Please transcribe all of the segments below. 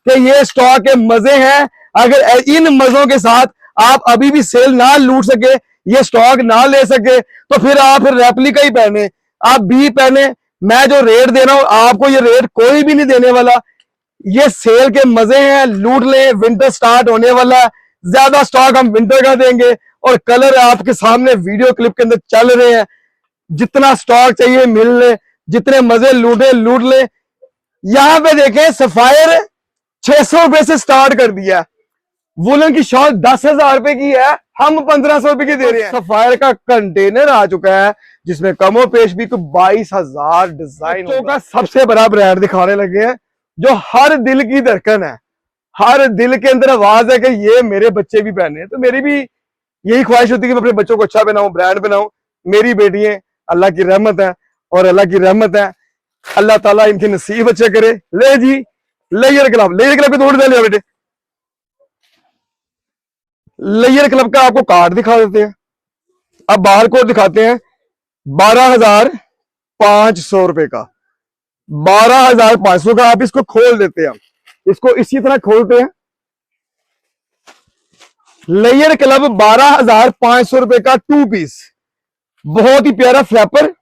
कि ये स्टॉक के मजे हैं। अगर इन मजों के साथ आप अभी भी सेल ना लूट सके, ये स्टॉक ना ले सके, तो फिर आप रेप्लिका ही पहने, आप भी पहने। मैं जो रेट दे रहा हूं आपको, ये रेट कोई भी नहीं देने वाला। ये सेल के मजे हैं, लूट ले। विंटर स्टार्ट होने वाला है, ज्यादा स्टॉक हम विंटर का देंगे और कलर आपके सामने वीडियो क्लिप के अंदर चल रहे हैं। जितना स्टॉक चाहिए मिल ले, जितने मजे लूटे लूट ले। यहां पे देखें, सफायर 600 रुपए से स्टार्ट कर दिया। वुलन की शॉल 10,000 रुपए की है, हम 1500 रुपए की दे रहे हैं। सफायर का कंटेनर आ चुका है जिसमें कमो पेश भी कोई 22,000 डिजाइन का सबसे बड़ा ब्रांड दिखाने लगे हैं, जो हर दिल की धड़कन है। हर दिल के अंदर आवाज है कि ये मेरे बच्चे भी पहने। तो मेरी भी यही ख्वाहिश होती है कि मैं अपने बच्चों को अच्छा बनाऊं, ब्रांड बनाऊं। मेरी बेटियां अल्लाह की रहमत है, और अल्लाह की रहमत है, अल्लाह ताला इनके नसीब अच्छे करे। ले जी, लेयर क्लब की तोड़ दे लिया बेटे। लेयर क्लब का आपको कार्ड दिखा देते हैं। अब बाहर कोड दिखाते हैं 12,500 रुपए का, 12,500 का। आप इसको खोल देते हैं, इसको इसी तरह खोलते हैं। लेयर क्लब 12,500 रुपए का 2 पीस, बहुत ही प्यारा फ्लैपर,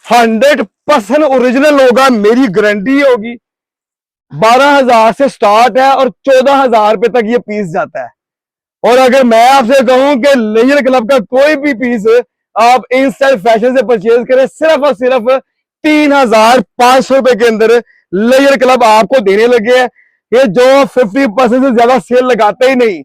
100% ओरिजिनल होगा, मेरी गारंटी होगी। 12,000 से स्टार्ट है और 14,000 रुपए तक ये पीस जाता है। और अगर मैं आपसे कहूं कि लेयर क्लब का कोई भी पीस आप इन स्टाइल फैशन से परचेज करें, सिर्फ और सिर्फ 3,500 रुपए के अंदर लेयर क्लब आपको देने लगे हैं। ये जो 50% से ज्यादा सेल लगाते ही नहीं,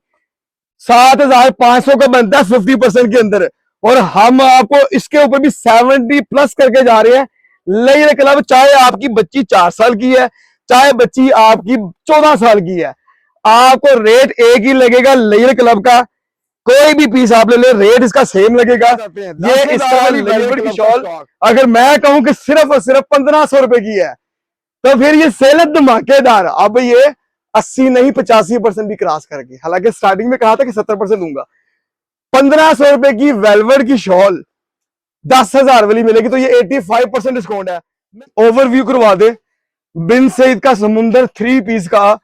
7,500 का बनता है 50% के अंदर, और हम आपको इसके ऊपर भी 70+ करके जा रहे हैं। लेयर क्लब, चाहे आपकी बच्ची 4 साल की है, चाहे बच्ची आपकी 14 साल की है, आपको रेट एक ही लगेगा। लेयर क्लब का कोई भी पीस आप ले ले, रेट इसका सेम लगेगा। ये इसका लेयर की शॉल अगर मैं कहूं कि सिर्फ और सिर्फ 1,500 रुपए की है, तो फिर ये सेल धमाकेदार। अब ये 80 नहीं 85% भी क्रॉस करके, हालांकि स्टार्टिंग में कहा था कि 70% दूंगा। 1,500 रुपए की वेलवेट की शॉल 10,000 वाली मिलेगी, तो ये 85% डिस्काउंट है। ओवरव्यू करवा दे। बिन सईद का समुंदर 3 पीस का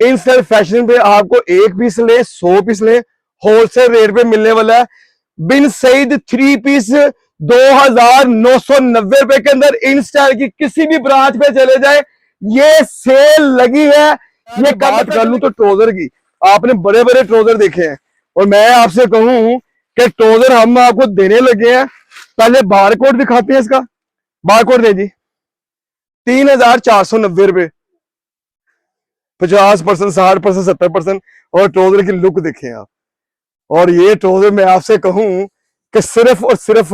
इन स्टाइल फैशन पे आपको 1 पीस ले 100 पीस ले, होलसेल रेट पे मिलने वाला है। बिन सईद 3 पीस 2,990 रुपए के अंदर इन स्टाइल की किसी भी ब्रांच पे चले जाए, ये सेल लगी है। ये बात कर लूं तो ट्राउजर की, आपने बड़े बड़े ट्राउजर देखे हैं, और मैं आपसे कहूं कि ट्राउजर हम आपको देने लगे हैं। पहले बारकोड दिखाते हैं इसका, बारकोड दे जी। 3,490 रुपए, 50%, 60%, 70%। और ट्राउजर की लुक देखें आप। और ये ट्राउजर मैं आपसे कहूं कि सिर्फ और सिर्फ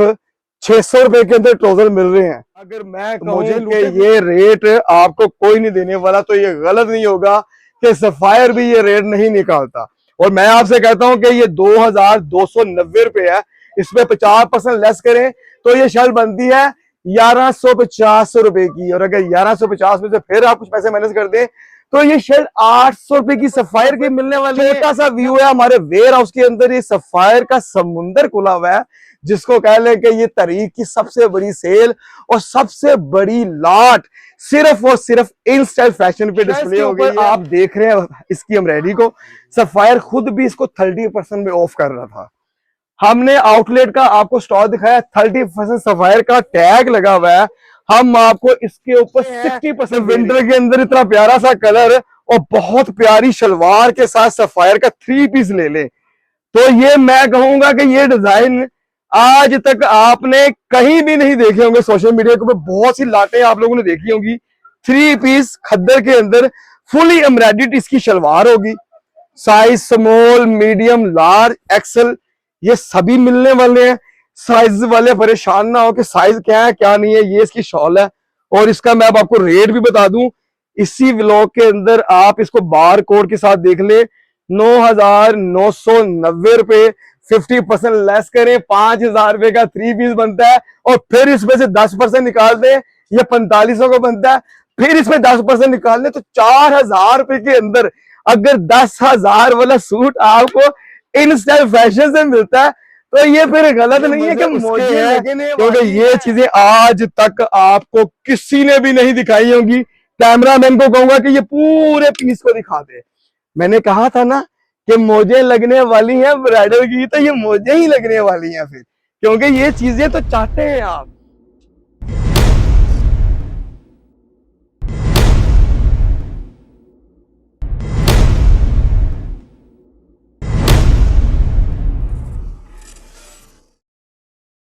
600 रुपए के अंदर ट्राउजर मिल रहे हैं। अगर मैं कहूं कि ये रेट आपको कोई नहीं देने वाला, तो ये गलत नहीं होगा कि सफायर भी ये रेट नहीं निकालता। और मैं आपसे कहता हूं कि ये 2,290 रुपए है, इसमें 50% लेस करें तो ये शर्ट बनती है 1,150 रुपए की। और अगर 1,150 में से फिर आप कुछ पैसे माइनस कर दें, तो ये शर्ट 800 रुपए की सफायर की मिलने वाली है। छोटा सा व्यू है हमारे वेयर हाउस के अंदर, ये सफायर का समुंदर खुला हुआ है, जिसको कह लें कि ये तारीख की सबसे बड़ी सेल और सबसे बड़ी लॉट सिर्फ और सिर्फ इन स्टाइल फैशन पे डिस्प्ले हो गई है। आप देख रहे हैं इसकी एम्ब्रॉयडरी को, सफायर खुद भी इसको 30% में ऑफ कर रहा था। हमने आउटलेट का आपको स्टॉक दिखाया, 30% सफायर का टैग लगा हुआ है। हम आपको इसके ऊपर 60% विंटर के अंदर इतना प्यारा सा कलर और बहुत प्यारी शलवार के साथ सफायर का 3 पीस ले ले, तो ये मैं कहूंगा कि ये डिजाइन आज तक आपने कहीं भी नहीं देखे होंगे। सोशल मीडिया के ऊपर बहुत सी लाटें आप लोगों ने देखी होंगी। 3 पीस खद्दर के अंदर फुली एम्ब्रॉयडर्ड इसकी शलवार होगी। Size small, medium, large, XL ये सभी मिलने वाले हैं। साइज वाले परेशान ना हो कि साइज क्या है क्या नहीं है। ये इसकी शॉल है, और इसका मैं अब आपको रेट भी बता दूं इसी व्लॉग के अंदर। आप इसको बार कोड के साथ देख ले, 9,990 रुपए, 50% लेस करें, 5,000 रुपए का 3 पीस बनता है। और फिर इसमें से 10% निकाल दें, ये 4500 का बनता है। फिर इसमें 10% निकाल दें तो 4,000 रुपए के अंदर अगर 10,000 वाला सूट आपको इन स्टाइल फैशन से मिलता है, तो ये फिर गलत नहीं है कि मुझे है, क्योंकि ये चीजें आज तक आपको किसी ने भी नहीं दिखाई होंगी। कैमरामैन को कहूंगा कि ये पूरे पीस को दिखा दे। मैंने कहा था ना कि मुझे लगने वाली है ब्राइडल की, तो ये मुझे ही लगने वाली है फिर, क्योंकि ये चीजें तो चाहते हैं आप।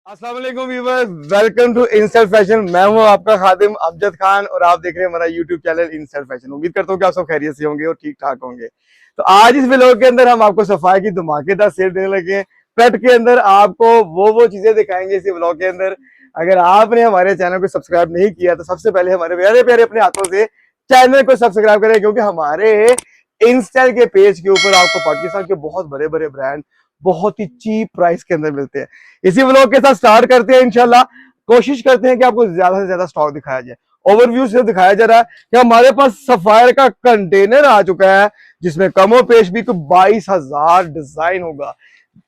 अस्सलाम वालेकुम viewers, welcome to instant fashion. मैं हूं आपका खादिम अमजद खान और आप देख रहे हैं हमारा यूट्यूब चैनल इंस्टेंट फैशन। उम्मीद करता हूं कि आप सब खैरियत से होंगे और ठीक ठाक होंगे। तो आज इस व्लॉग के अंदर हम आपको सफाई की धमाकेदार सेल देने लगे हैं। पेट के अंदर आपको वो चीजें दिखाएंगे इस व्लॉग के अंदर। अगर आपने हमारे चैनल को सब्सक्राइब नहीं किया तो सबसे पहले हमारे प्यारे प्यारे अपने हाथों से चैनल को सब्सक्राइब करें, क्योंकि हमारे इंस्टा के पेज के ऊपर आपको पाकिस्तान के बहुत बड़े बड़े ब्रांड बहुत ही चीप प्राइस के अंदर मिलते हैं। इसी व्लॉग के साथ स्टार्ट करते हैं इंशाल्लाह। कोशिश करते हैं कि आपको ज्यादा से ज्यादा स्टॉक दिखाया जाए। ओवरव्यू से दिखाया जा रहा है कि हमारे पास सफायर का कंटेनर आ चुका है, जिसमें कमो पेश भी 22,000 डिजाइन होगा।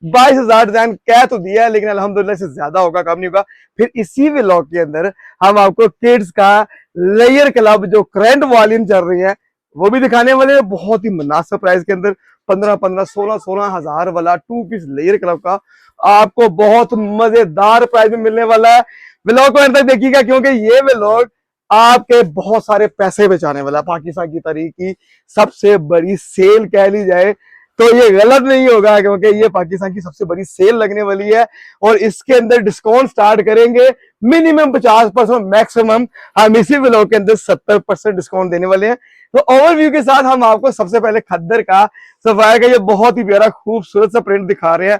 22,000 डिजाइन कह तो दिया है, लेकिन अल्हम्दुलिल्लाह से ज्यादा होगा, कम नहीं होगा। फिर इसी व्लॉग के अंदर हम आपको किड्स का लेयर क्लब जो करंट वॉल्यूम चल रही है वो भी दिखाने वाले हैं, बहुत ही मुनासिब प्राइस के अंदर। 15-15, 16-16 हजार वाला 2 पीस लेयर क्लब का आपको बहुत मजेदार प्राइस में मिलने वाला है। व्लॉग को अंत तक देखिएगा, क्योंकि ये व्लॉग आपके बहुत सारे पैसे बचाने वाला है। पाकिस्तान की तारीख की सबसे बड़ी सेल कह ली जाए तो ये गलत नहीं होगा, क्योंकि ये पाकिस्तान की सबसे बड़ी सेल लगने वाली है और इसके अंदर डिस्काउंट स्टार्ट करेंगे मिनिमम 50%, मैक्सिमम हम इसी व्लॉग के अंदर 70% डिस्काउंट देने वाले हैं। तो ओवरव्यू के साथ हम आपको सबसे पहले खद्दर का सफायर का ये बहुत ही प्यारा खूबसूरत सा प्रिंट दिखा रहे हैं।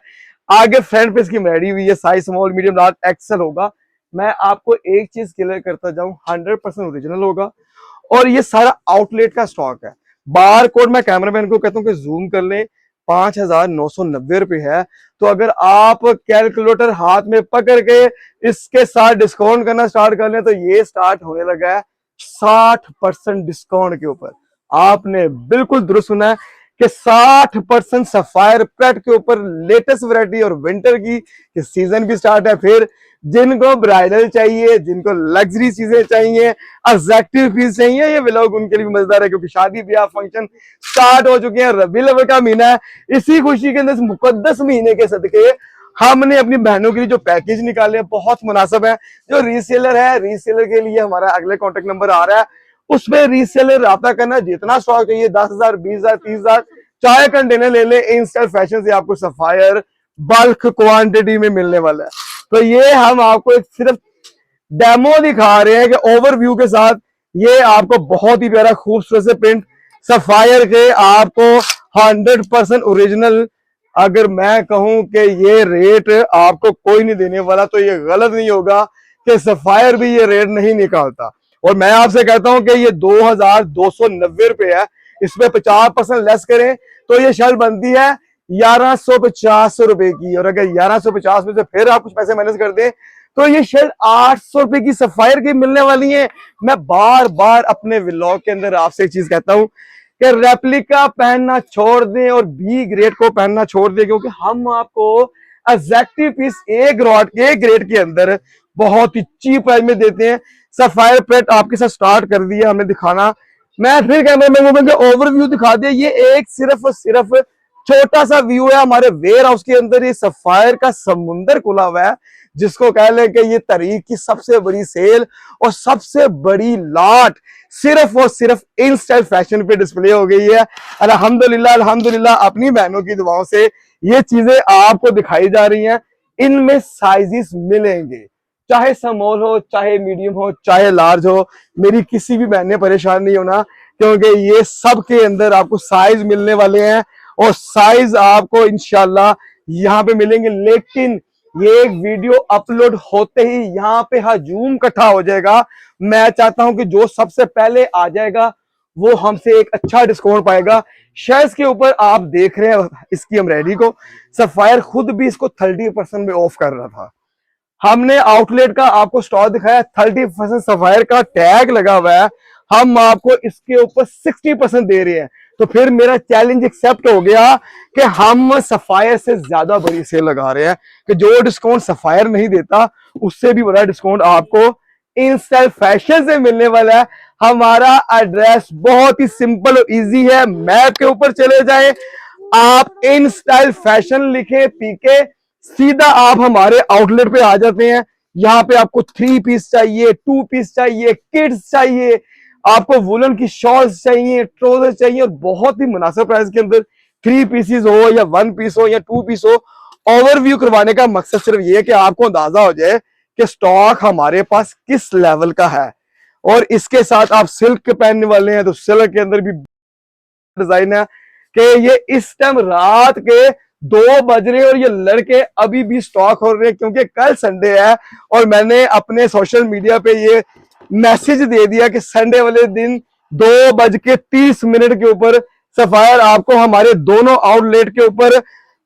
आगे फ्रंट पे इसकी रेडी हुई है, size small medium large XL होगा। मैं आपको एक चीज क्लियर करता जाऊं, 100% ओरिजिनल होगा और ये सारा आउटलेट का स्टॉक है। बार कोड मैं कैमरामैन को कहता हूं कि जूम कर लें, 5,990 रुपए है। तो अगर आप कैलकुलेटर हाथ में पकड़ के इसके साथ डिस्काउंट करना स्टार्ट कर लें तो ये स्टार्ट होने लगा है 60% डिस्काउंट के ऊपर। आपने बिल्कुल दुरुस्त सुना है कि 60% सफायर प्रेट के ऊपर लेटेस्ट वैरायटी और विंटर की सीजन भी स्टार्ट है। फिर जिनको ब्राइडल चाहिए, जिनको लग्जरी चीजें चाहिए, एग्जैक्टिव पीस चाहिए, ये व्लॉग उनके लिए भी मजेदार है, क्योंकि शादी ब्याह फंक्शन स्टार्ट हो चुके हैं। रबीउल अव्वल का महीना है, इसी खुशी के अंदर इस मुकद्दस महीने के सदके हमने अपनी बहनों के लिए जो पैकेज निकाले बहुत मुनासिब है। जो रीसेलर है, रीसेलर के लिए हमारा अगले कॉन्टेक्ट नंबर आ रहा है, उसमें रीसेलर राब्ता करना। जितना स्टॉक चाहिए 10,000, 20,000, 30,000 चाहे कंटेनर ले ले, इंस्टेंट फैशन से आपको सफायर बल्क क्वांटिटी में मिलने वाला है। तो ये हम आपको एक सिर्फ डेमो दिखा रहे हैं कि ओवरव्यू के साथ ये आपको बहुत ही प्यारा खूबसूरत से प्रिंट सफायर के आपको 100% ओरिजिनल। अगर मैं कहूं कि ये रेट आपको कोई नहीं देने वाला तो ये गलत नहीं होगा कि सफायर भी ये रेट नहीं निकालता। और मैं आपसे कहता हूं कि ये 2,290 रुपए है, इसमें 50% लेस करें तो ये शर्ट बनती है 1,150 रुपए की। और अगर 1,150 में से फिर आप कुछ पैसे माइनस कर दें तो ये शर्ट 800 रुपए की सफायर की मिलने वाली है। मैं बार बार अपने व्लॉग के अंदर आपसे एक चीज कहता हूं कि रेप्लिका पहनना छोड़ दें और बी ग्रेड को पहनना छोड़ दें, क्योंकि हम आपको एग्जैक्टिव पीस ए ग्रेड के अंदर बहुत ही चीप प्राइस में देते हैं। सफायर प्रेट आपके साथ स्टार्ट कर दिया हमने दिखाना। मैं फिर कैमरामैन को ओवरव्यू दिखा दिया। ये एक सिर्फ और सिर्फ छोटा सा व्यू है हमारे वेयर हाउस के अंदर। ये सफायर का समुंदर खुला हुआ है, जिसको कह लें कि ये तारीख की सबसे बड़ी सेल और सबसे बड़ी लाट सिर्फ और सिर्फ इंस्टेंट फैशन पे डिस्प्ले हो गई है। अल्हम्दुलिल्लाह अल्हम्दुलिल्लाह अपनी बहनों की दुआओं से ये चीजें आपको दिखाई जा रही हैं। इनमें साइजेस मिलेंगे, चाहे स्मॉल हो, चाहे मीडियम हो, चाहे लार्ज हो। मेरी किसी भी बहन ने परेशान नहीं होना, क्योंकि ये सब के अंदर आपको साइज मिलने वाले हैं और साइज आपको इंशाल्लाह यहाँ पे मिलेंगे। लेकिन ये एक वीडियो अपलोड होते ही यहाँ पे हजूम इकट्ठा हो जाएगा। मैं चाहता हूं कि जो सबसे पहले आ जाएगा वो हमसे एक अच्छा डिस्काउंट पाएगा। शर्ट्स के ऊपर आप देख रहे हैं इसकी एम्ब्रॉयडरी को, सफायर खुद भी इसको 30% में ऑफ कर रहा था। हमने आउटलेट का आपको स्टॉक दिखाया, 30% सफायर का टैग लगा हुआ है, हम आपको इसके ऊपर 60% दे रहे हैं। तो फिर मेरा चैलेंज एक्सेप्ट हो गया कि हम सफायर से ज्यादा बड़ी सेल लगा रहे हैं, कि जो डिस्काउंट सफायर नहीं देता उससे भी बड़ा डिस्काउंट आपको इंस्टेंट फैशन से मिलने वाला है। हमारा एड्रेस बहुत ही सिंपल और इजी है। मैप के ऊपर चले जाएं, आप इन स्टाइल फैशन लिखें पीके, सीधा आप हमारे आउटलेट पे आ जाते हैं। यहाँ पे आपको 3 पीस चाहिए, 2 पीस चाहिए, किड्स चाहिए, आपको वुलन की शॉल्स चाहिए, ट्राउजर चाहिए, और बहुत ही मुनासिब प्राइस के अंदर 3 पीसेस हो या 1 पीस हो या 2 पीस हो। ओवरव्यू करवाने का मकसद सिर्फ ये है कि आपको अंदाजा हो जाए कि स्टॉक हमारे पास किस लेवल का है। और इसके साथ आप सिल्क के पहनने वाले हैं तो सिल्क के अंदर भी डिजाइन है कि ये इस टाइम रात के 2 बज रहे और ये लड़के अभी भी स्टॉक हो रहे हैं, क्योंकि कल संडे है और मैंने अपने सोशल मीडिया पे ये मैसेज दे दिया कि संडे वाले दिन 2:30 के ऊपर सफायर आपको हमारे दोनों आउटलेट के ऊपर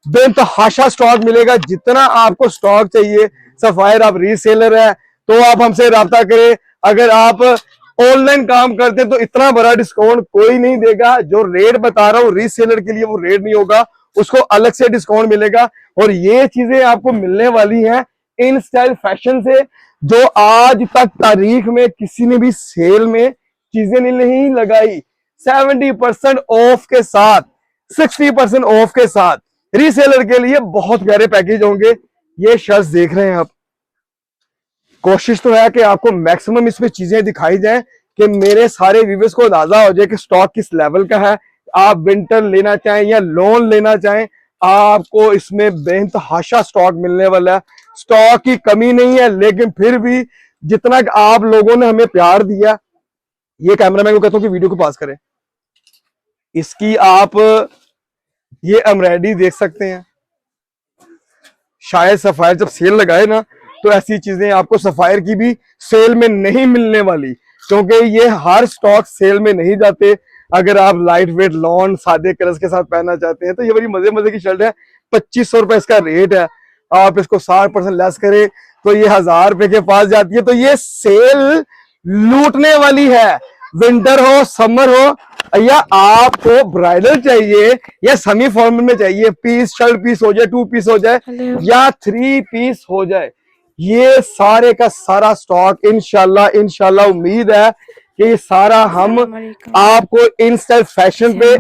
बेतहाशा स्टॉक मिलेगा। जितना आपको स्टॉक चाहिए, सफायर आप रीसेलर है तो आप हमसे राब्ता करें। अगर आप ऑनलाइन काम करते हैं तो इतना बड़ा डिस्काउंट कोई नहीं देगा। जो रेट बता रहा हूँ रीसेलर के लिए वो रेट नहीं होगा, उसको अलग से डिस्काउंट मिलेगा। और ये चीजें आपको मिलने वाली हैं इन स्टाइल फैशन से, जो आज तक तारीख में किसी ने भी सेल में चीजें नहीं लगाई। 70% ऑफ के साथ, 60% ऑफ के साथ रीसेलर के लिए बहुत प्यारे पैकेज होंगे। ये शर्ट्स देख रहे हैं आप, कोशिश तो है कि आपको मैक्सिमम इसमें चीजें दिखाई जाए कि मेरे सारे व्यूअर्स को अंदाजा हो जाए कि स्टॉक किस लेवल का है। आप विंटर लेना चाहें या लोन लेना चाहें, आपको इसमें बेतहाशा स्टॉक मिलने वाला है। स्टॉक की कमी नहीं है, लेकिन फिर भी जितना आप लोगों ने हमें प्यार दिया, ये कैमरामैन को कहता हूं कि वीडियो को पास करें। इसकी आप ये एम्ब्रॉयडरी देख सकते हैं। शायद सफायर जब सेल लगाए ना तो ऐसी चीजें आपको सफायर की भी सेल में नहीं मिलने वाली, क्योंकि ये हर स्टॉक सेल में नहीं जाते। अगर आप लाइट वेट लॉन सादे कलर्स के साथ पहनना चाहते हैं तो ये बड़ी मजे मजे की शर्ट है। 2500 रुपए इसका रेट है। आप इसको 60% लेस करें तो ये 1000 रुपए के पास जाती है। तो ये सेल लूटने वाली है। विंटर हो, समर हो, या आपको ब्राइडल चाहिए या सेमी फॉर्मल में चाहिए, पीस शर्ट पीस हो जाए, 2 पीस हो जाए या 3 पीस हो जाए, ये सारे का सारा स्टॉक इंशाल्लाह उम्मीद है कि सारा हम आपको इन स्टाइल फैशन पे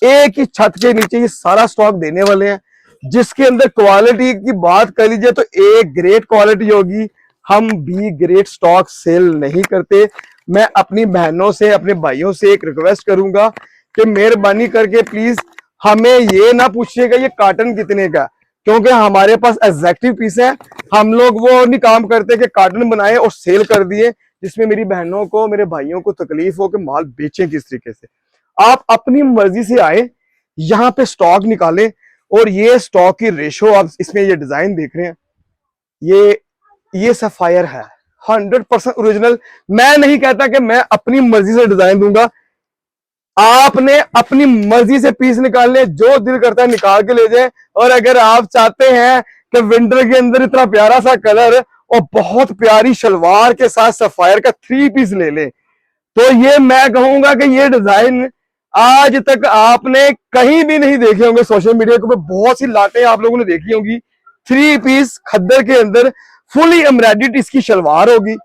एक ही छत के नीचे ये सारा स्टॉक देने वाले हैं। जिसके अंदर क्वालिटी की बात कर लीजिए तो एक ग्रेट क्वालिटी होगी। हम भी ग्रेट स्टॉक सेल नहीं करते। मैं अपनी बहनों से, अपने भाइयों से एक रिक्वेस्ट करूंगा कि मेहरबानी करके प्लीज हमें ये ना पूछिएगा ये कार्टन कितने का, क्योंकि हमारे पास एग्जैक्टिव पीस है। हम लोग वो नहीं काम करते कि कार्टन बनाए और सेल कर दिए, जिसमें मेरी बहनों को, मेरे भाइयों को तकलीफ हो कि माल बेचें किस तरीके से। आप अपनी मर्जी से आए, यहाँ पे स्टॉक निकालें। और ये स्टॉक की रेशो आप इसमें ये डिजाइन देख रहे हैं, ये सफायर है 100% ओरिजिनल। मैं नहीं कहता कि मैं अपनी मर्जी से डिजाइन दूंगा, आपने अपनी मर्जी से पीस निकालने, जो दिल करता है निकाल के ले जाए। और अगर आप चाहते हैं कि विंटर के अंदर इतना प्यारा सा कलर और बहुत प्यारी शलवार के साथ सफायर का 3 पीस ले ले, तो ये मैं कहूंगा कि ये डिजाइन आज तक आपने कहीं भी नहीं देखे होंगे। सोशल मीडिया के ऊपर बहुत सी लाटें आप लोगों ने देखी होंगी। 3 पीस खद्दर के अंदर फुली एम्ब्रॉयडर्ड इसकी शलवार होगी।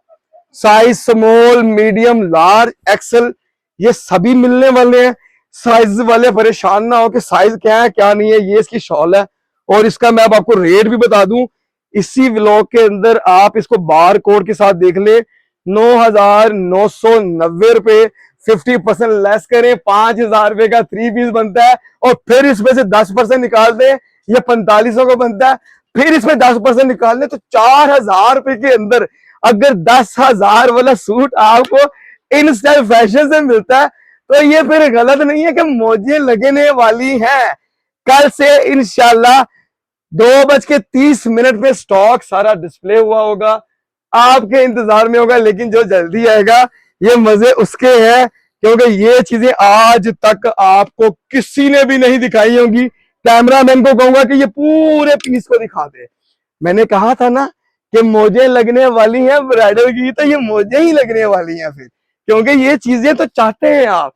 Size small, medium, large, XL ये सभी मिलने वाले हैं। साइज वाले परेशान ना हो कि साइज क्या है क्या नहीं है। ये इसकी शॉल है और इसका मैं अब आपको रेट भी बता दूं, इसी व्लॉग के अंदर आप इसको बार कोड के साथ देख ले। 9,990 रुपए, 50% लेस करें, 5,000 रुपए का 3 पीस बनता है। और फिर इसमें से 10% निकाल दे, ये 4500 का बनता है। फिर इसमें 10% निकाल दे तो 4,000 रुपए के अंदर अगर 10,000 वाला सूट आपको इन स्टाइल फैशन से मिलता है तो ये फिर गलत नहीं है कि मौजें लगने वाली हैं। कल से इंशाल्लाह 2:30 पे स्टॉक सारा डिस्प्ले हुआ होगा, आपके इंतजार में होगा। लेकिन जो जल्दी आएगा ये मजे उसके हैं, क्योंकि ये चीजें आज तक आपको किसी ने भी नहीं दिखाई होंगी। कैमरामैन को कहूंगा कि ये पूरे पीस को दिखा दे। मैंने कहा था ना कि मौजें लगने वाली हैं ब्राइडल की, तो ये मौजें ही लगने वाली हैं फिर, क्योंकि ये चीजें तो चाहते हैं आप।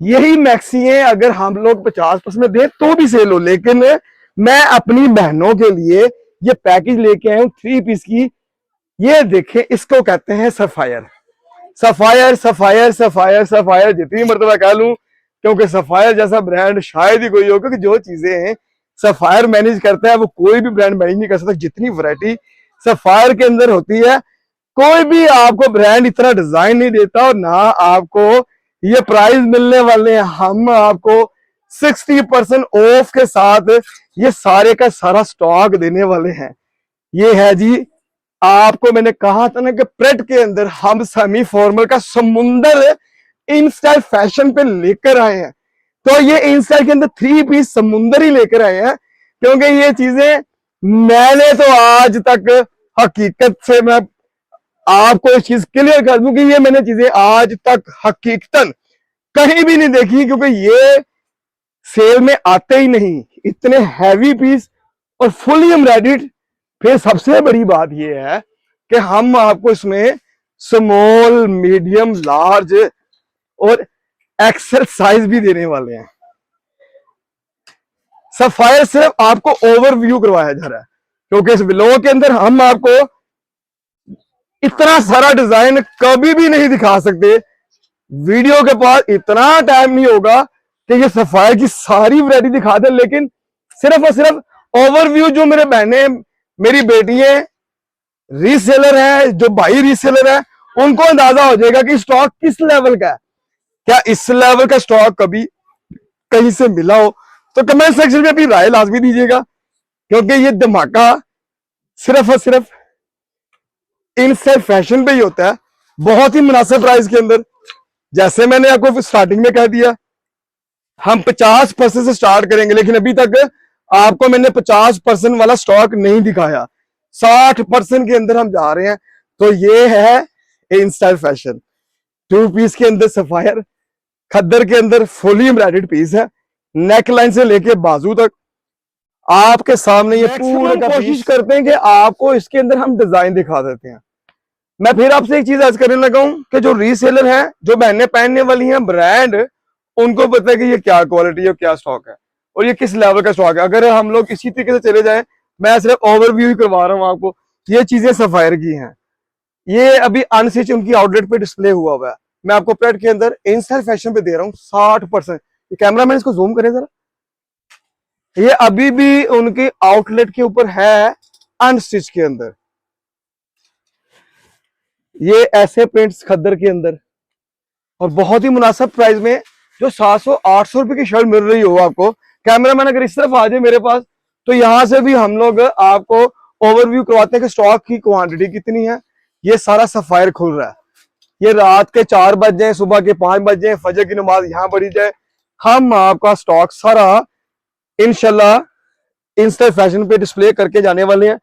यही मैक्सी है, अगर हम लोग 50% दे तो भी सेल हो। लेकिन मैं अपनी बहनों के लिए ये पैकेज लेके आया हूं 3 पीस की। ये देखें, इसको कहते हैं sapphire. Sapphire sapphire sapphire sapphire जितनी मरतबा कह लूं, क्योंकि सफायर जैसा ब्रांड शायद ही कोई हो, क्योंकि जो चीजें हैं सफायर मैनेज करता है वो कोई भी ब्रांड मैनेज नहीं कर सकता। जितनी वैरायटी सफायर के अंदर होती है, कोई भी आपको ब्रांड इतना डिजाइन नहीं देता, और ना आपको ये प्राइस मिलने वाले हैं। हम आपको 60% ऑफ के साथ ये सारे का सारा स्टॉक देने वाले हैं। ये है जी, आपको मैंने कहा था ना कि प्रेट के अंदर हम सेमी फॉर्मल का समुंदर इन स्टाइल फैशन पे लेकर आए हैं। तो ये इन स्टाइल के अंदर 3 पीस समुंदर ही लेकर आए हैं, क्योंकि ये चीजें मैंने तो आज तक हकीकत से मैं आपको इस चीज क्लियर कर दूं कि ये मैंने चीजें आज तक हकीकतन कहीं भी नहीं देखी, क्योंकि ये सेल में आते ही नहीं इतने हैवी पीस और फुली एम्ब्रॉयडर्ड। फिर सबसे बड़ी बात यह है कि हम आपको इसमें स्मॉल, मीडियम, लार्ज और एक्सेल साइज भी देने वाले हैं। सफायर सिर्फ आपको ओवरव्यू करवाया जा रहा है, क्योंकि इस व्लॉग के अंदर हम आपको इतना सारा डिजाइन कभी भी नहीं दिखा सकते। वीडियो के पास इतना टाइम नहीं होगा कि ये सफायर की सारी वैरायटी दिखा दे, लेकिन सिर्फ और सिर्फ ओवरव्यू। जो मेरे बहने, मेरी बेटियां रीसेलर है, जो भाई रीसेलर है, उनको अंदाजा हो जाएगा कि स्टॉक किस लेवल का है। क्या इस लेवल का स्टॉक कभी कहीं से मिला हो? तो कमेंट सेक्शन में अपनी राय लाजमी दीजिएगा, क्योंकि ये धमाका सिर्फ और सिर्फ इनसाइड फैशन पे ही होता है, बहुत ही मुनासिब प्राइस के अंदर। जैसे मैंने आपको स्टार्टिंग में कह दिया, हम 50% से स्टार्ट करेंगे, लेकिन अभी तक आपको मैंने 50% वाला स्टॉक नहीं दिखाया। 60% के अंदर हम जा रहे हैं। तो ये है इन स्टाइल फैशन। 2 पीस के अंदर सफायर, खद्दर के अंदर फुली एम्ब्रॉयडर्ड पीस है, नेक लाइन से लेके बाजू तक आपके सामने ये पूरा कोशिश करते हैं कि आपको इसके अंदर हम डिजाइन दिखा देते हैं। मैं फिर आपसे एक चीज आज करने लगा हूं कि जो रीसेलर हैं, जो बहनें पहनने वाली हैं, ब्रांड, उनको पता है कि ये क्या क्वालिटी है, क्या स्टॉक है और ये किस लेवल का स्टॉक है। अगर हम लोग इसी तरीके से चले जाएं, मैं सिर्फ ओवरव्यू ही करवा रहा हूं आपको। ये चीजें सफायर की हैं, ये अभी अनस्टिच उनकी आउटलेट पे डिस्प्ले हुआ है। मैं आपको प्रेट के अंदर इनस्टाइल फैशन पे दे रहा हूँ 60%। कैमरा मैन इसको जूम करें जरा, ये अभी भी उनके आउटलेट के ऊपर है अनस्टिच के अंदर। ये ऐसे प्रिंट्स खद्दर के अंदर और बहुत ही मुनासिब प्राइस में, जो 700-800 रुपए की शर्ट मिल रही हो आपको। कैमरामैन अगर इस तरफ आ जाए मेरे पास, तो यहां से भी हम लोग आपको ओवरव्यू करवाते हैं कि स्टॉक की क्वांटिटी कितनी है। ये सारा सफायर खुल रहा है, ये रात के 4 बज जाए, सुबह के 5 बज जाए, फजर की नमाज यहां पढ़ी जाए, हम आपका स्टॉक सारा इंशाल्लाह इंस्टा फैशन पे डिस्प्ले करके जाने वाले हैं।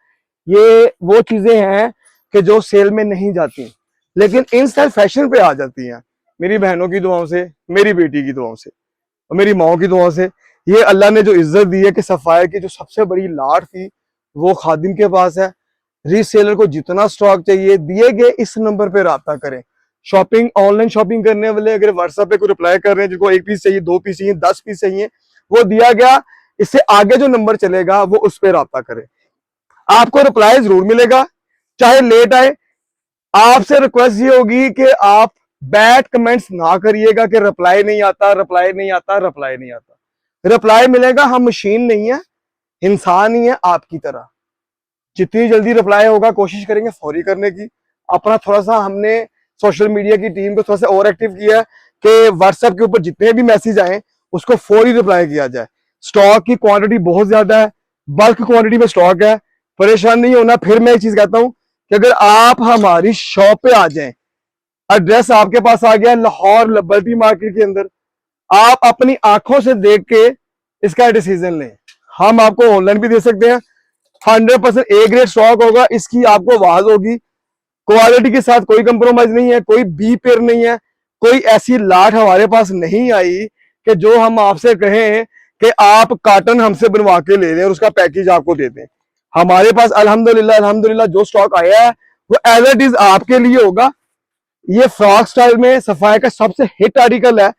ये वो चीजें हैं कि जो सेल में नहीं जाती, लेकिन इंस्टा फैशन पे आ जाती हैं। मेरी बहनों की दुआओं से, मेरी बेटी की दुआओं से और मेरी माओ की दुआओं से ये अल्लाह ने जो इज्जत दी है कि सफायर की जो सबसे बड़ी लाट थी वो खादिम के पास है। रीसेलर को जितना स्टॉक चाहिए दिए गए इस नंबर पे राब्ता करें। शॉपिंग, ऑनलाइन शॉपिंग करने वाले अगर व्हाट्सएप पे कोई रिप्लाई कर रहे हैं, जिनको 1 पीस चाहिए, 2 पीस चाहिए, 10 पीस चाहिए, वो दिया गया, इससे आगे जो नंबर चलेगा वो उस पर राब्ता करें। आपको रिप्लाई जरूर मिलेगा, चाहे लेट आए। आपसे रिक्वेस्ट ये होगी कि आप बैड कमेंट्स ना करिएगा कि रिप्लाई नहीं आता, रिप्लाई नहीं आता, रिप्लाई नहीं आता। रिप्लाई मिलेगा। हम मशीन नहीं है, इंसान ही है आपकी तरह। जितनी जल्दी रिप्लाई होगा कोशिश करेंगे फौरी करने की। अपना थोड़ा सा हमने सोशल मीडिया की टीम को थोड़ा सा और एक्टिव किया कि व्हाट्सएप के ऊपर जितने भी मैसेज आए उसको फौरी रिप्लाई किया जाए। स्टॉक की क्वांटिटी बहुत ज्यादा है, बल्क क्वांटिटी में स्टॉक है, परेशान नहीं होना। फिर मैं एक चीज कहता हूं कि अगर आप हमारी शॉप पे आ जाएं, एड्रेस आपके पास आ गया लाहौर लिबर्टी मार्केट के अंदर, आप अपनी आंखों से देख के इसका डिसीजन लें। हम आपको ऑनलाइन भी दे सकते हैं। 100% ए ग्रेड स्टॉक होगा, इसकी आपको आवाज होगी। क्वालिटी के साथ कोई कंप्रोमाइज नहीं है, कोई बी पेयर नहीं है, कोई ऐसी लाट हमारे पास नहीं आई कि जो हम आपसे कहें कि आप काटन हमसे बनवा के ले लें और उसका पैकेज आपको दे दें। हमारे पास अल्हम्दुलिल्लाह जो स्टॉक आया है वो एज इट इज आपके लिए होगा। ये फ्रॉक स्टाइल में सफायर का सबसे हिट आर्टिकल है।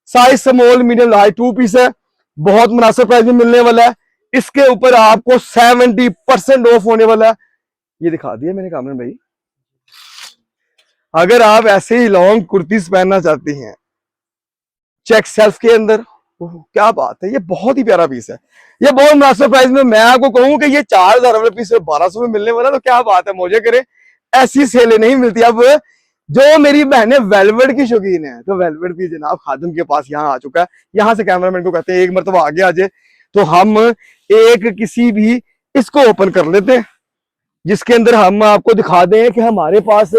Size small, medium, large 2 piece है, बहुत मुनासिब प्राइस में मिलने वाला है। इसके ऊपर आपको 70% ऑफ होने वाला है। ये दिखा दिया मैंने कामरान भाई। अगर आप ऐसे ही लॉन्ग कुर्तीज पहनना चाहती हैं चेक सेल्फ के अंदर, क्या बात है, ये बहुत ही प्यारा पीस है, ये बहुत मुनासिब प्राइस में। मैं आपको कहूँ कि ये 4,000 वाला पीस 1200 में मिलने वाला, तो क्या बात है, मौजे करे, ऐसी सेलें नहीं मिलती। अब जो मेरी बहनें वेलवेट की शौकीन है, तो वेलवेट भी जनाब खादिम के पास यहाँ आ चुका है। यहाँ से कैमरामैन को कहते हैं एक मरतबा आगे आ जाए, तो हम एक किसी भी इसको ओपन कर लेते हैं, जिसके अंदर हम आपको दिखा दें कि हमारे पास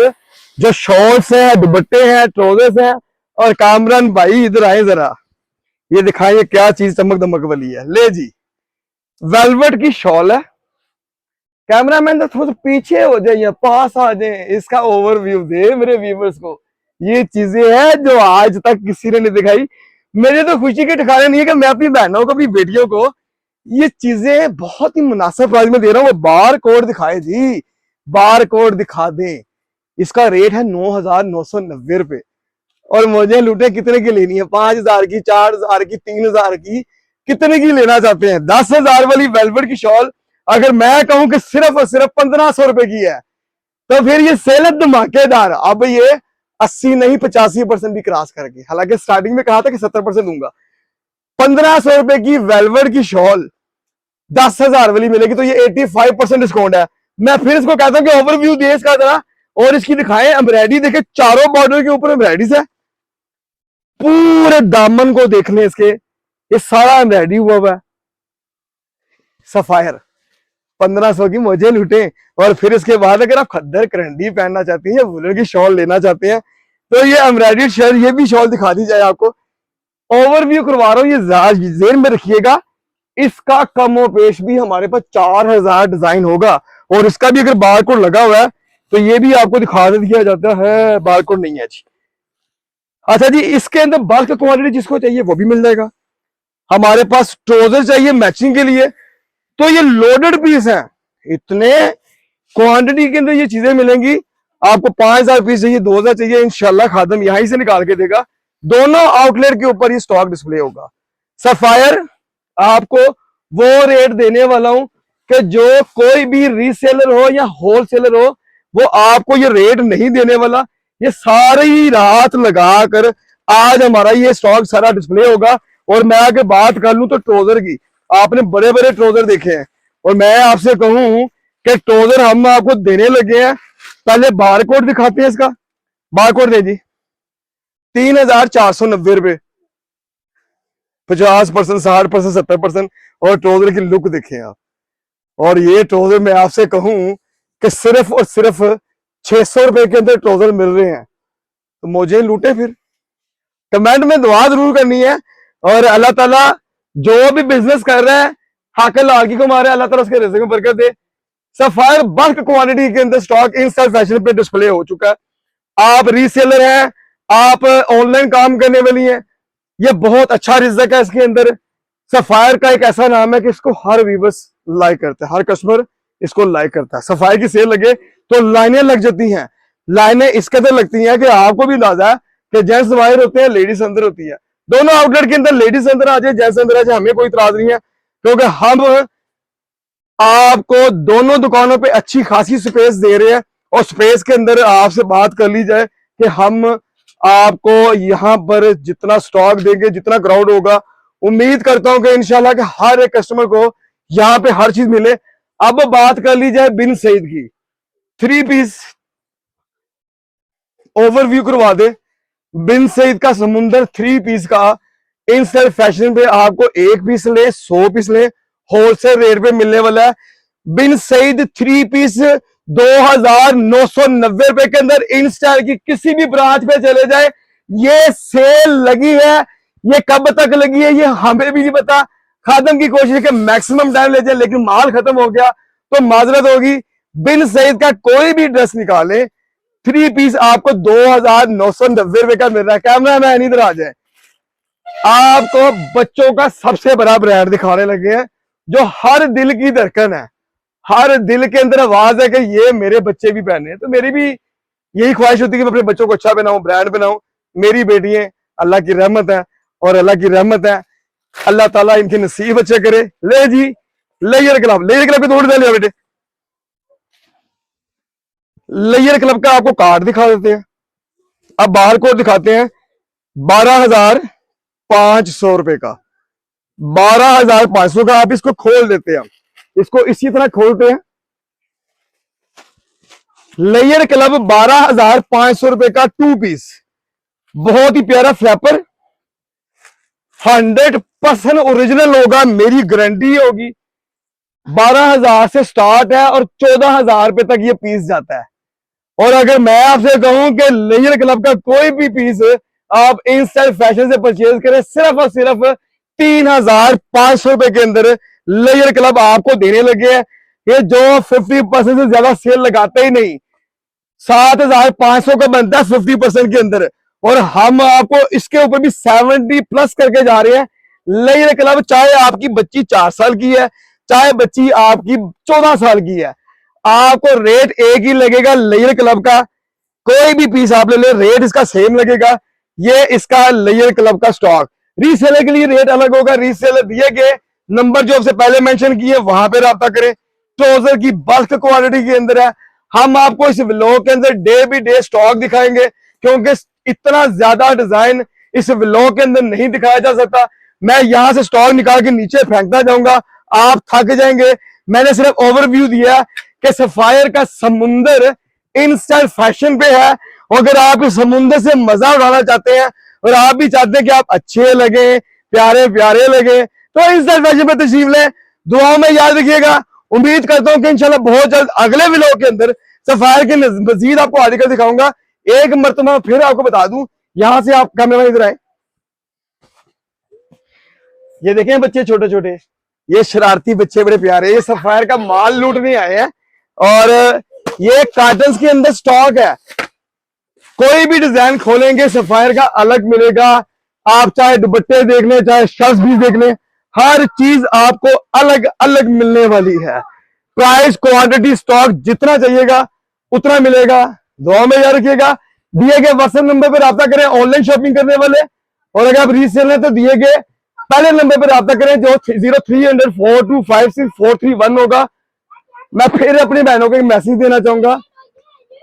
जो शॉर्ट्स हैं, दुपट्टे हैं, ट्राउजर्स हैं। और कामरान भाई इधर आए जरा, ये दिखाएं क्या चीज चमक दमक वाली है। ले जी, वेलवेट की शॉल है। कैमरामैन तो थोड़ा पीछे हो जाइए, पास आ जाए, इसका ओवरव्यू दे मेरे व्यूवर्स को। ये चीजें हैं जो आज तक किसी ने नहीं दिखाई। मेरे तो खुशी के ठिकाने नहीं है कि मैं अपनी बहनों को, अपनी बेटियों को ये चीजें बहुत ही मुनासिब प्राइस में दे रहा हूँ। वो बार कोड दिखाए जी, बार कोड दिखा दें। इसका रेट है 9,990 रुपए। और मुझे लूटे कितने की लेनी है, 5,000 की, 4,000 की, 3,000 की, कितने की लेना चाहते हैं? 10,000 वाली वेलवेट की शॉल अगर मैं कहूं कि सिर्फ और सिर्फ 1,500 रुपए की है, तो फिर ये सेल धमाकेदार। अब ये 80 नहीं 85% भी क्रॉस करके, हालांकि स्टार्टिंग में कहा था कि 70% दूंगा। 1,500 रुपए की वेलवेट की शॉल 10,000 वाली मिलेगी, तो ये 85% डिस्काउंट है। मैं फिर इसको कहता हूँ कि ओवरव्यू दे इसका जरा, और इसकी दिखाएं एम्ब्रॉयडरी। देखे चारों बॉर्डर के ऊपर एम्ब्रॉयडरीज है, पूरे दामन को देख लें इसके, ये सारा एम्ब्रॉयडरी हुआ हुआ है। सफायर 1,500 की मौजे लूटे। और फिर इसके बाद अगर आप खद्दर करंडी पहनना चाहती हैं, वुलन की शॉल लेना चाहते हैं, तो ये एम्ब्रॉयडरी शर्ट, ये भी शॉल दिखा दी जाए आपको। ओवरव्यू करवा रहा हूँ, ये जेन में रखिएगा। इसका कमो पेश भी हमारे पास 4,000 डिजाइन होगा, और इसका भी अगर बारकोड लगा हुआ है तो ये भी आपको दिखा दिया जाता है। बारकोड नहीं है जी। अच्छा जी, इसके अंदर बल्क क्वांटिटी जिसको चाहिए वो भी मिल जाएगा। हमारे पास ट्राउजर चाहिए मैचिंग के लिए, तो ये लोडेड पीस है। इतने क्वांटिटी के अंदर ये चीजें मिलेंगी आपको। 5,000 पीस चाहिए, 2,000 चाहिए, इंशाल्लाह खादम यहीं से निकाल के देगा। दोनों आउटलेट के ऊपर ये स्टॉक डिस्प्ले होगा। सफायर आपको वो रेट देने वाला हूं कि जो कोई भी रीसेलर हो या होलसेलर हो, वो आपको ये रेट नहीं देने वाला। ये सारी रात लगाकर आज हमारा ये स्टॉक सारा डिस्प्ले होगा। और मैं आगे बात कर लूं तो ट्राउजर की, आपने बड़े बड़े ट्राउजर देखे हैं, और मैं आपसे कहूं कि ट्राउजर हम आपको देने लगे हैं। पहले बारकोड दिखाते हैं इसका, बारकोड दे जी, 3,490 रुपए, 50%, 60%, 70%। और ट्राउजर की लुक देखें आप। और ये ट्राउजर मैं आपसे कहूं कि सिर्फ और सिर्फ 600 रुपए के अंदर ट्राउजर मिल रहे हैं, तो मुझे लूटे फिर। कमेंट में दुआ जरूर करनी है। और अल्लाह ताला जो भी बिजनेस कर रहा है, हाकल आगे को मारे, अल्लाह ताला उसके रिज़्क़ में बरकत दे। सफायर बल्क क्वांटिटी के अंदर स्टॉक इन स्टाइल फैशन पे डिस्प्ले हो चुका है। आप रीसेलर हैं, आप ऑनलाइन काम करने वाली हैं, ये बहुत अच्छा रिज़्क़ है इसके अंदर। सफायर का एक ऐसा नाम है कि इसको हर व्यूअर्स लाइक करता है, हर कस्टमर इसको लाइक करता है। सफायर की सेल लगे तो लाइनें लग जाती हैं। लाइनें इस कदर लगती हैं कि आपको भी अंदाजा है कि जेंट्स बाहर होते हैं, लेडीज अंदर होती है। दोनों आउटलेट के अंदर लेडीज अंदर आ जाए, जेंट्स अंदर आ जाए, हमें कोई इतराज नहीं है, क्योंकि हम आपको दोनों दुकानों पे अच्छी खासी स्पेस दे रहे हैं। और स्पेस के अंदर आपसे बात कर ली जाए कि हम आपको यहाँ पर जितना स्टॉक देंगे, जितना क्राउड होगा, उम्मीद करता हूं कि इंशाल्लाह कि हर एक कस्टमर को यहाँ पे हर चीज मिले। अब बात कर ली जाए बिन सईद की, 3 पीस ओवरव्यू करवा दे। बिन सईद का समुंदर 3 पीस का इन स्टाइल फैशन पे आपको 1 पीस ले, 100 पीस ले, होलसेल रेट पे मिलने वाला है। बिन सईद 3 पीस 2,990 रुपए के अंदर इन स्टाइल की किसी भी ब्रांच पे चले जाए, ये सेल लगी है। ये कब तक लगी है ये हमें भी नहीं पता। खादम की कोशिश है कि मैक्सिमम टाइम ले जाए, लेकिन माल खत्म हो गया तो माजरत होगी। बिन सईद का कोई भी ड्रेस निकाले, 3 पीस आपको 2,990 रुपए का मिल रहा है। कैमरा मैन इधर आ जाए, आपको बच्चों का सबसे बड़ा ब्रांड दिखाने लगे हैं, जो हर दिल की धड़कन है, हर दिल के अंदर आवाज है कि ये मेरे बच्चे भी पहने। तो मेरी भी यही ख्वाहिश होती है कि मैं अपने बच्चों को अच्छा बनाऊं, ब्रांड बनाऊं। मेरी बेटी है, अल्लाह की रहमत है, और अल्लाह की रहमत है, अल्लाह ताला इनके नसीब अच्छे करे। ले जी, लेयर क्लब, लेयर क्लब के तोड़ दे लिया बेटे। लेयर क्लब का आपको कार्ड दिखा देते हैं। अब बाहर को दिखाते हैं 12,500 रुपए का, 12,500 का। आप इसको खोल देते हैं, इसको इसी तरह खोलते हैं। लेयर क्लब 12,500 रुपए का 2 पीस, बहुत ही प्यारा फ्लैपर, 100% ओरिजिनल होगा, मेरी गारंटी होगी। 12,000 से स्टार्ट है और 14,000 रुपए तक ये पीस जाता है। और अगर मैं आपसे कहूं कि लेयर क्लब का कोई भी पीस आप इन स्टाइल फैशन से परचेज करें, सिर्फ और सिर्फ 3,500 रुपए के अंदर लेयर क्लब आपको देने लगे हैं। ये जो 50% से ज्यादा सेल लगाते ही नहीं, 7,500 का बनता है 50% के अंदर, और हम आपको इसके ऊपर भी 70+ करके जा रहे हैं। लेयर क्लब चाहे आपकी बच्ची 4 साल की है, चाहे बच्ची आपकी 14 साल की है, आपको रेट एक ही लगेगा। लेयर क्लब का कोई भी पीस आप ले ले, रेट इसका सेम लगेगा। ये इसका लेयर क्लब का स्टॉक, रीसेलर के लिए रेट अलग होगा। रीसेलर दिए गए नंबर जो आपसे पहले मेंशन किए वहां पे रब्ता करें। ट्राउजर की बल्क क्वांटिटी के अंदर है। हम आपको इस व्लॉग के अंदर डे बाय डे स्टॉक दिखाएंगे, क्योंकि इतना ज्यादा डिजाइन इस व्लॉग के अंदर नहीं दिखाया जा सकता। मैं यहां से स्टॉक निकाल के नीचे फेंकता जाऊंगा, आप थक जाएंगे। मैंने सिर्फ ओवरव्यू दिया कि सफायर का समुंदर इन स्टाइल फैशन पे है। अगर आप इस समुंदर से मजा उड़ाना चाहते हैं और आप भी चाहते हैं कि आप अच्छे लगे, प्यारे प्यारे लगे, तो इन स्टाइल फैशन पे तशरीफ लें। दुआओं में याद रखिएगा। उम्मीद करता हूं कि इंशाल्लाह बहुत जल्द अगले व्लॉग के अंदर सफायर के मजीद आपको आर्टिकल दिखाऊंगा। एक मरतबा फिर आपको बता दूं, यहां से आप कैमरा इधर आए, ये देखें बच्चे छोटे छोटे, ये शरारती बच्चे बड़े प्यारे, ये सफायर का माल लूटने आए हैं। और ये कार्टन्स के अंदर स्टॉक है, कोई भी डिजाइन खोलेंगे सफायर का अलग मिलेगा। आप चाहे दुपट्टे देख लें, चाहे शर्ट्स भी देख लें, हर चीज आपको अलग अलग मिलने वाली है। प्राइस, क्वांटिटी, स्टॉक जितना चाहिएगा उतना मिलेगा। दुआ में याद रखिएगा। दिए गए व्हाट्सएप नंबर पर रब्ता करें ऑनलाइन शॉपिंग करने वाले, और अगर आप रीसेल हैं तो दिए गए पहले नंबर पर रब्ता करें जो 0300 4256431 होगा। मैं फिर अपनी बहनों को एक मैसेज देना चाहूंगा,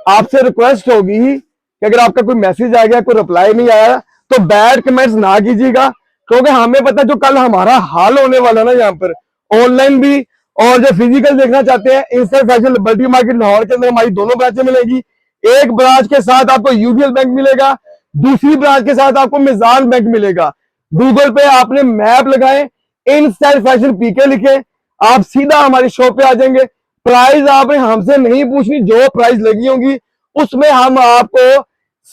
आपसे रिक्वेस्ट होगी कि अगर आपका कोई मैसेज आ गया, कोई रिप्लाई नहीं आया, तो बैड कमेंट्स ना कीजिएगा, क्योंकि हमें पता जो कल हमारा हाल होने वाला ना यहाँ पर ऑनलाइन भी, और जो फिजिकल देखना चाहते हैं Insta fashion liberty market Lahore के अंदर हमारी दोनों ब्रांचें मिलेगी। एक ब्रांच के साथ आपको यूबीएल बैंक मिलेगा, दूसरी ब्रांच के साथ आपको मिजान बैंक मिलेगा। गूगल पे आपने मैप लगाए, इन स्टाइल फैशन पीके लिखे, आप सीधा हमारी शॉप पे आ जाएंगे। प्राइस आपने हमसे नहीं पूछनी, जो प्राइस लगी होगी उसमें हम आपको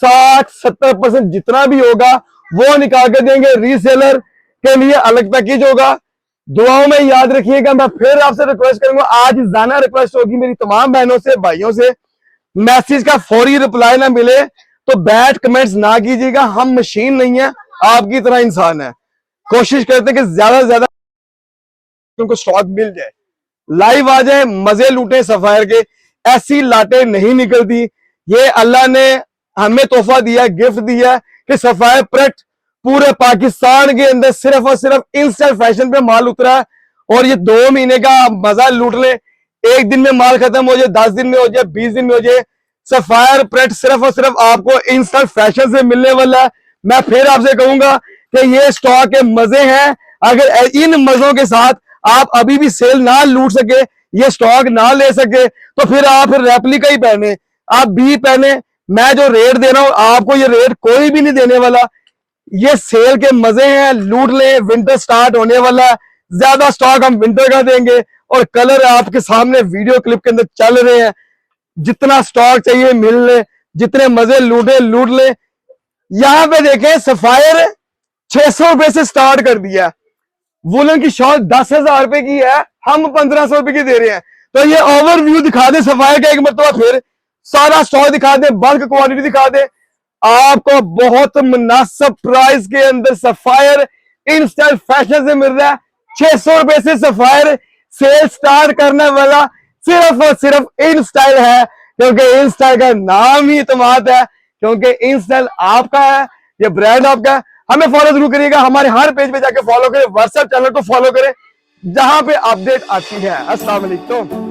60-70% जितना भी होगा वो निकाल के देंगे। रीसेलर के लिए अलग पैकेज होगा। दुआओं में याद रखिएगा। मैं फिर आपसे रिक्वेस्ट करूंगा, आज जाना रिक्वेस्ट होगी मेरी तमाम बहनों से, भाइयों से, मैसेज का फौरी रिप्लाई ना मिले तो बैड कमेंट्स ना कीजिएगा। हम मशीन नहीं है, आपकी तरह इंसान है। कोशिश करते हैं कि ज्यादा से ज्यादा उनको स्टॉक मिल जाए, लाइव आ जाए, मजे लूटे सफायर के। ऐसी लाटें नहीं निकलती। ये अल्लाह ने हमें तोहफा दिया, गिफ्ट दिया कि सफायर प्रोडक्ट पूरे पाकिस्तान के अंदर सिर्फ और सिर्फ इन स्टाइल फैशन पे माल उतरा है। और ये 2 महीने का मजा लूट ले, एक दिन में माल खत्म हो जाए, 10 दिन में हो जाए, 20 दिन में हो जाए, सफायर प्रोडक्ट सिर्फ और सिर्फ आपको इन स्टाइल फैशन से मिलने वाला है। मैं फिर आपसे कहूंगा कि ये स्टॉक के मजे हैं। अगर इन मजों के साथ आप अभी भी सेल ना लूट सके, ये स्टॉक ना ले सके, तो फिर आप रेप्लिका ही पहने, आप बी पहने। मैं जो रेट दे रहा हूं आपको ये रेट कोई भी नहीं देने वाला। ये सेल के मजे हैं, लूट ले। विंटर स्टार्ट होने वाला है, ज्यादा स्टॉक हम विंटर का देंगे, और कलर आपके सामने वीडियो क्लिप के अंदर चल रहे हैं। जितना स्टॉक चाहिए मिल ले, जितने मजे लूटे लूट ले। यहां पे देखें सफायर 600 रुपए से स्टार्ट कर दिया। वुलन की शॉल 10,000 रुपए की है, हम 1,500 रुपए की दे रहे हैं। तो ये ओवरव्यू दिखा दे सफायर का एक मरतबा, फिर सारा स्टॉक दिखा दे, बल्क क्वांटिटी दिखा दे। आपको बहुत मुनासिब प्राइस के अंदर सफायर इन स्टाइल फैशन से मिल रहा है। 600 रुपए से सफायर सेल स्टार्ट करने वाला सिर्फ और सिर्फ इन स्टाइल है, क्योंकि इन स्टाइल का नाम ही इत्मीनान है, क्योंकि इन स्टाइल आपका है, ये ब्रांड आपका है। हमें फॉलो जरूर करिएगा, हमारे हर पेज पे जाके फॉलो करें, व्हाट्सएप चैनल को फॉलो करें जहां पे अपडेट आती है। अस्सलाम वालेकुम।